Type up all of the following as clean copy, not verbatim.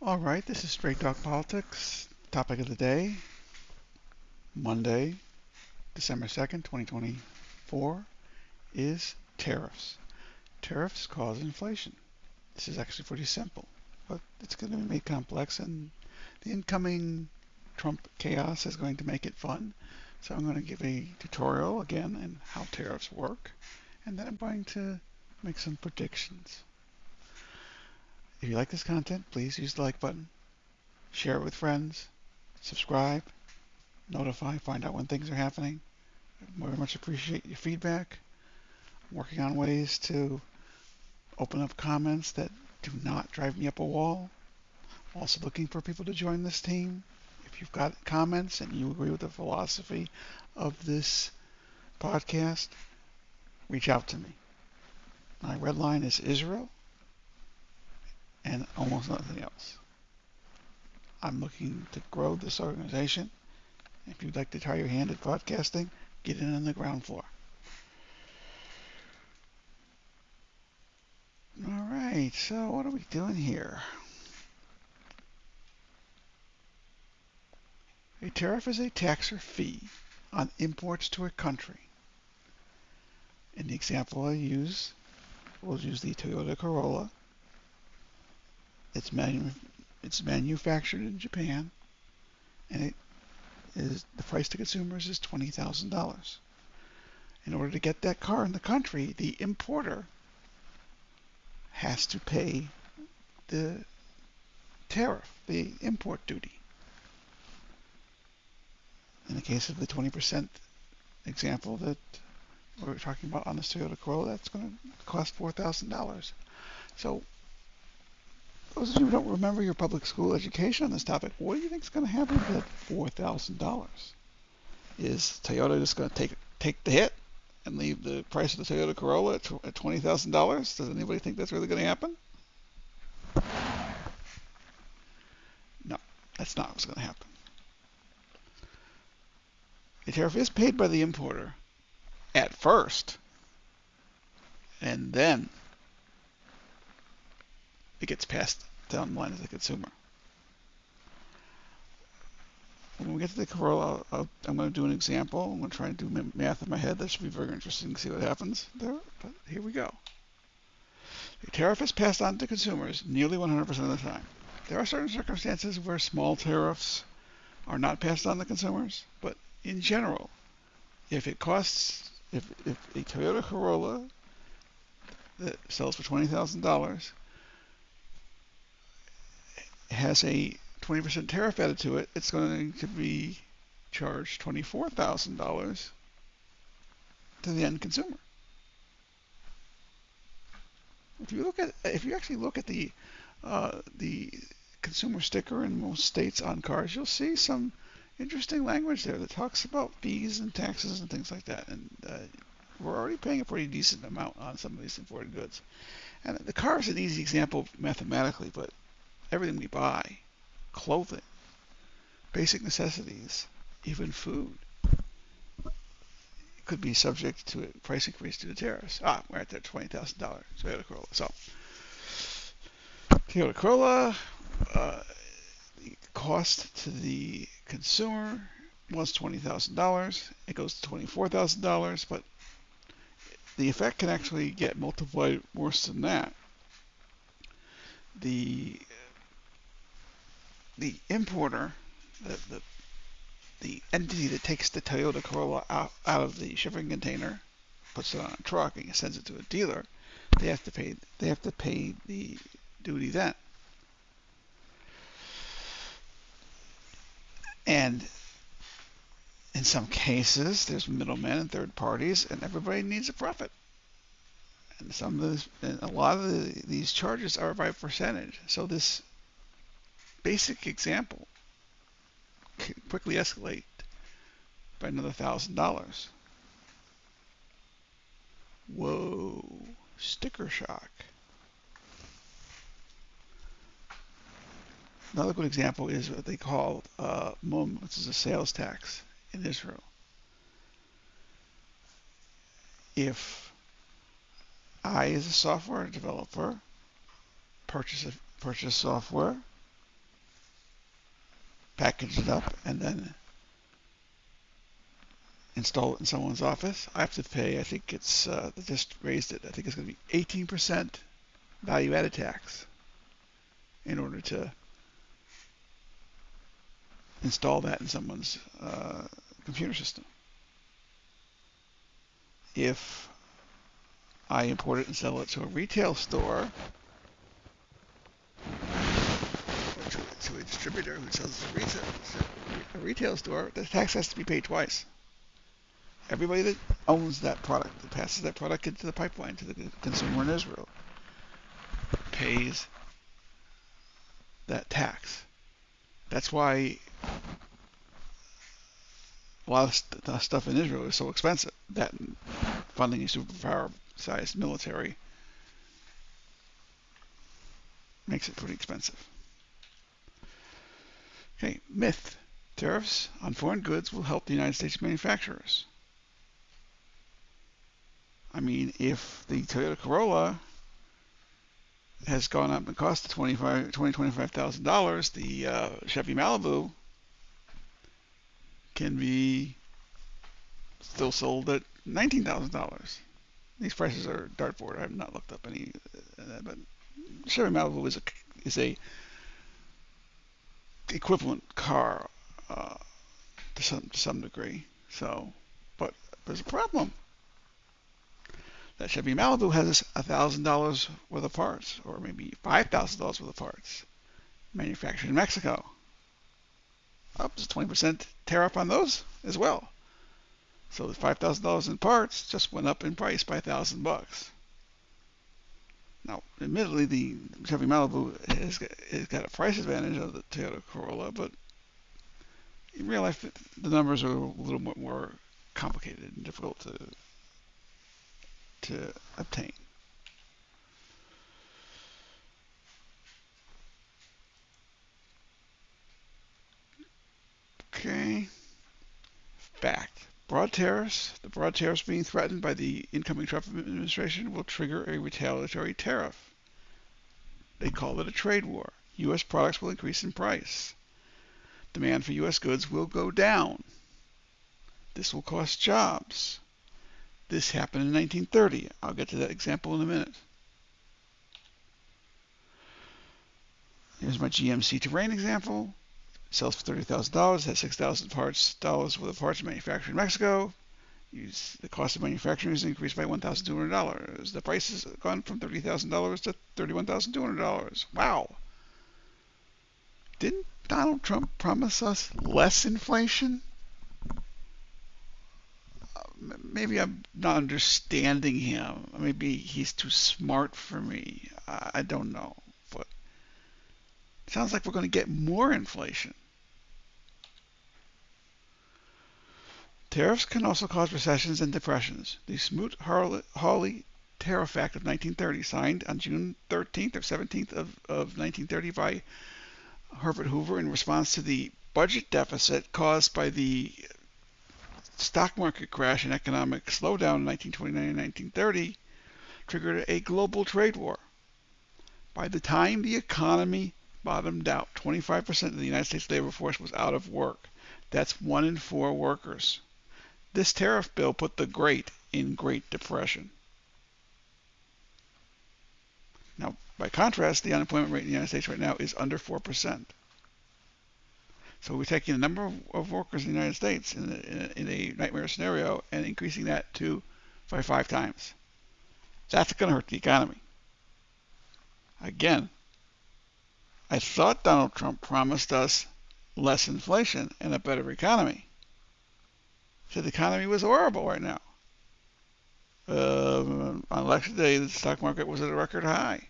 All right, this is Straight Talk Politics. Topic of the day, Monday, December 2nd, 2024, is tariffs. Tariffs cause inflation. This is actually pretty simple, but it's going to be made complex, and the incoming Trump chaos is going to make it fun. So I'm going to give a tutorial again on how tariffs work, and then I'm going to make some predictions. If you like this content, please use the like button, share it with friends, subscribe, notify, find out when things are happening. I very much appreciate your feedback. I'm working on ways to open up comments that do not drive me up a wall. Also looking for people to join this team. If you've got comments and you agree with the philosophy of this podcast, reach out to me. My red line is Israel and almost nothing else. I'm looking to grow this organization. If you'd like to try your hand at podcasting, get in on the ground floor. All right, so what are we doing here? A tariff is a tax or fee on imports to a country. In the example I use, we'll use the Toyota Corolla. It's manufactured in Japan, and the price to consumers is $20,000. In order to get that car in the country, the importer has to pay the tariff, the import duty. In the case of the 20% example that we're talking about on this Toyota Corolla, that's going to cost $4,000. So those of you who don't remember your public school education on this topic, what do you think is going to happen to that $4,000? Is Toyota just going to take the hit and leave the price of the Toyota Corolla at $20,000? Does anybody think that's really going to happen? No, that's not what's going to happen. The tariff is paid by the importer at first, and then it gets passed down the line to the consumer. When we get to the Corolla, I'm going to do an example. I'm going to try and do math in my head. That should be very interesting to see what happens there. But here we go. The tariff is passed on to consumers nearly 100% of the time. There are certain circumstances where small tariffs are not passed on to consumers, but in general, if a Toyota Corolla that sells for $20,000 has a 20% tariff added to it, it's going to be charged $24,000 to the end consumer. If you actually look at the consumer sticker in most states on cars, you'll see some interesting language there that talks about fees and taxes and things like that. And we're already paying a pretty decent amount on some of these imported goods. And the car is an easy example mathematically, but everything we buy, clothing, basic necessities, even food, could be subject to a price increase due to tariffs. We're at that $20,000 Toyota Corolla. So, Toyota Corolla, the cost to the consumer was $20,000. It goes to $24,000, but the effect can actually get multiplied worse than that. The importer, the entity that takes the Toyota Corolla out of the shipping container, puts it on a truck, and sends it to a dealer, they have to pay the duty then. And in some cases, there's middlemen and third parties, and everybody needs a profit. And a lot of these charges are by percentage. So this basic example can quickly escalate by another $1,000. Whoa, sticker shock. Another good example is what they call MUM, which is a sales tax in Israel. If I, as a software developer, purchase software package it up, and then install it in someone's office, I have to pay, I think it's, they just raised it, I think it's going to be 18% value-added tax in order to install that in someone's computer system. If I import it and sell it to a retail store, or to a distributor who sells to a retail store, the tax has to be paid twice. Everybody that owns that product, that passes that product into the pipeline to the consumer in Israel, pays that tax. That's why a lot of the stuff in Israel is so expensive. That funding a superpower-sized military makes it pretty expensive. Okay, myth. Tariffs on foreign goods will help the United States manufacturers. I mean, if the Toyota Corolla has gone up and cost $25,000, the Chevy Malibu can be still sold at $19,000. These prices are dartboard. I have not looked up any, but Chevy Malibu is a equivalent car to some degree. So, but there's a problem. That Chevy Malibu has $1,000 worth of parts, or maybe $5,000 worth of parts, manufactured in Mexico. Up to 20% tariff on those as well. So the $5,000 in parts just went up in price by $1,000. Now, admittedly, the Chevy Malibu has got a price advantage of the Toyota Corolla, but in real life, the numbers are a little bit more complicated and difficult to obtain. Okay. Fact. The broad tariffs being threatened by the incoming Trump administration will trigger a retaliatory tariff. They call it a trade war. U.S. products will increase in price. Demand for U.S. goods will go down. This will cost jobs. This happened in 1930. I'll get to that example in a minute. Here's my GMC Terrain example. Sells for $30,000, has 6,000 dollars worth of parts manufactured in Mexico. The cost of manufacturing is increased by $1,200. The price has gone from $30,000 to $31,200. Wow. Didn't Donald Trump promise us less inflation? Maybe I'm not understanding him. Maybe he's too smart for me. I don't know. But it sounds like we're going to get more inflation. Tariffs can also cause recessions and depressions. The Smoot-Hawley Tariff Act of 1930, signed on June 13th or 17th of 1930 by Herbert Hoover in response to the budget deficit caused by the stock market crash and economic slowdown in 1929 and 1930, triggered a global trade war. By the time the economy bottomed out, 25% of the United States labor force was out of work. That's 1 in 4 workers. This tariff bill put the great in Great Depression. Now, by contrast, the unemployment rate in the United States right now is under 4%. So we're taking the number of workers in the United States in a nightmare scenario and increasing that by 5 times. That's going to hurt the economy. Again, I thought Donald Trump promised us less inflation and a better economy. He said the economy was horrible right now. On election day, the stock market was at a record high.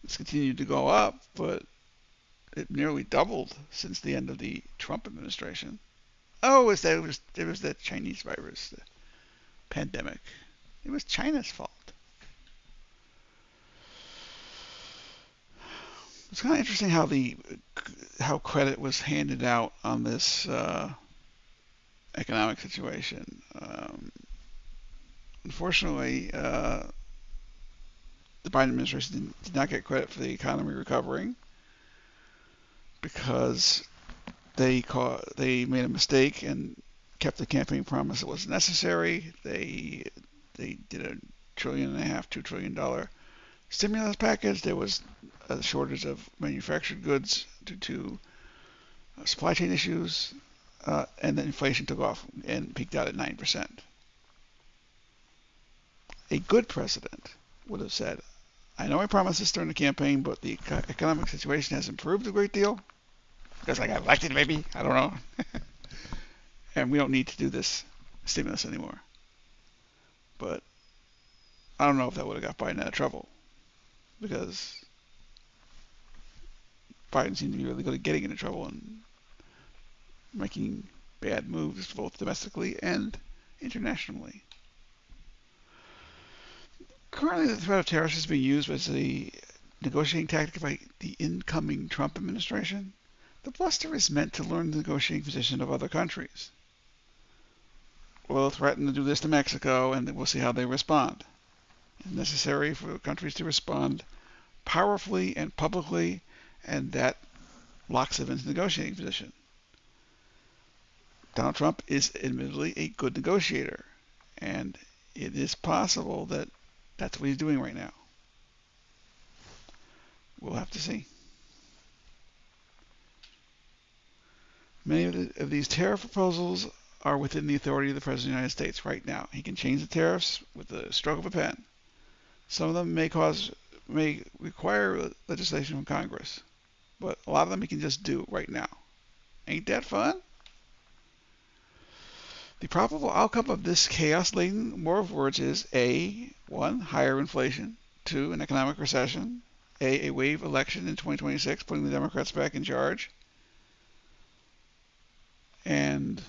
It's continued to go up, but it nearly doubled since the end of the Trump administration. Oh, it was the Chinese virus, the pandemic. It was China's fault. It's kind of interesting how credit was handed out on this economic situation. Unfortunately, the Biden administration did not get credit for the economy recovering because they made a mistake and kept the campaign promise that was necessary. They did a $1.5 trillion, $2 trillion stimulus package. There was a shortage of manufactured goods due to supply chain issues, and then inflation took off and peaked out at 9%. A good president would have said, I know I promised this during the campaign, but the economic situation has improved a great deal because I got elected, maybe. I don't know. And we don't need to do this stimulus anymore. But I don't know if that would have got Biden out of trouble because Biden seemed to be really good at getting into trouble and making bad moves both domestically and internationally. Currently, the threat of tariffs is being used as a negotiating tactic by the incoming Trump administration. The bluster is meant to learn the negotiating position of other countries. We'll threaten to do this to Mexico, and then we'll see how they respond. It's necessary for countries to respond powerfully and publicly, and that locks them into the negotiating position. Donald Trump is admittedly a good negotiator, and it is possible that that's what he's doing right now. We'll have to see. Many of these tariff proposals are within the authority of the President of the United States right now. He can change the tariffs with the stroke of a pen. Some of them may require legislation from Congress, but a lot of them he can just do right now. Ain't that fun? The probable outcome of this chaos-laden war of words is A, 1, higher inflation, 2, an economic recession, a wave election in 2026, putting the Democrats back in charge, and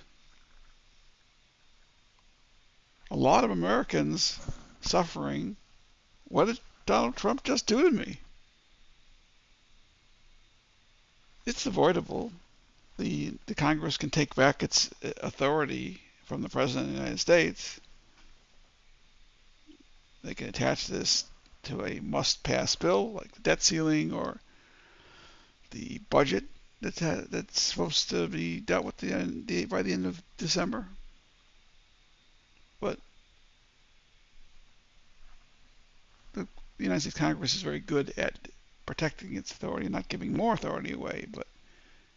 a lot of Americans suffering. What did Donald Trump just do to me? It's avoidable. The Congress can take back its authority from the President of the United States. They can attach this to a must-pass bill, like the debt ceiling or the budget that's supposed to be dealt with by the end of December. But the United States Congress is very good at protecting its authority, not giving more authority away, but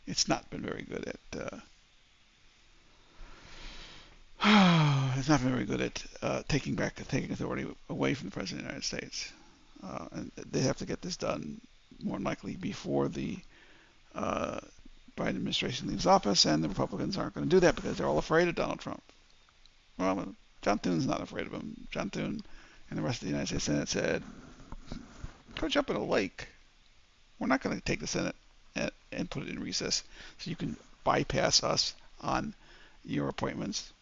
it's not been very good at taking authority away from the President of the United States. And they have to get this done more than likely before the Biden administration leaves office, and the Republicans aren't going to do that because they're all afraid of Donald Trump. Well, John Thune's not afraid of him. John Thune and the rest of the United States Senate said, go jump in a lake. We're not going to take the Senate and put it in recess so you can bypass us on your appointments.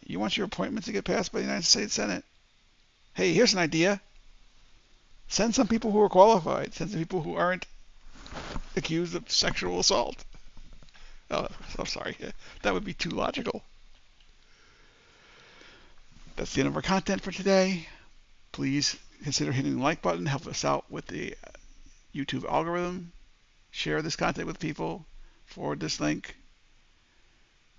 You want your appointments to get passed by the United States Senate? Hey, here's an idea. Send some people who are qualified. Send some people who aren't accused of sexual assault. Oh, I'm sorry. That would be too logical. That's the end of our content for today. Please consider hitting the like button. Help us out with the YouTube algorithm. Share this content with people. Forward this link.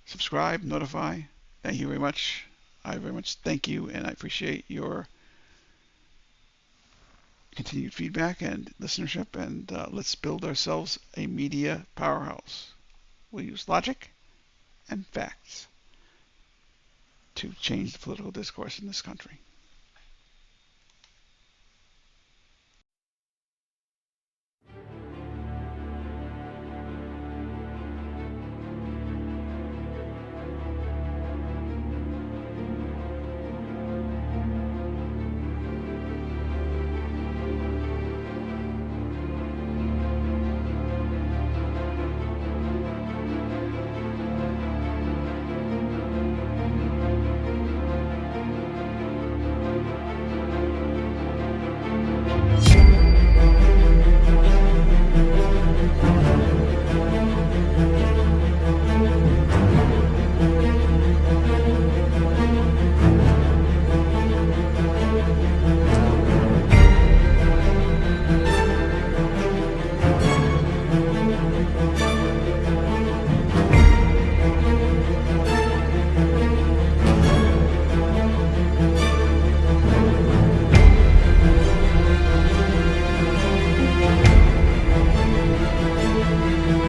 Subscribe, notify. Thank you very much. I very much thank you, and I appreciate your continued feedback and listenership, and let's build ourselves a media powerhouse. We'll use logic and facts to change the political discourse in this country.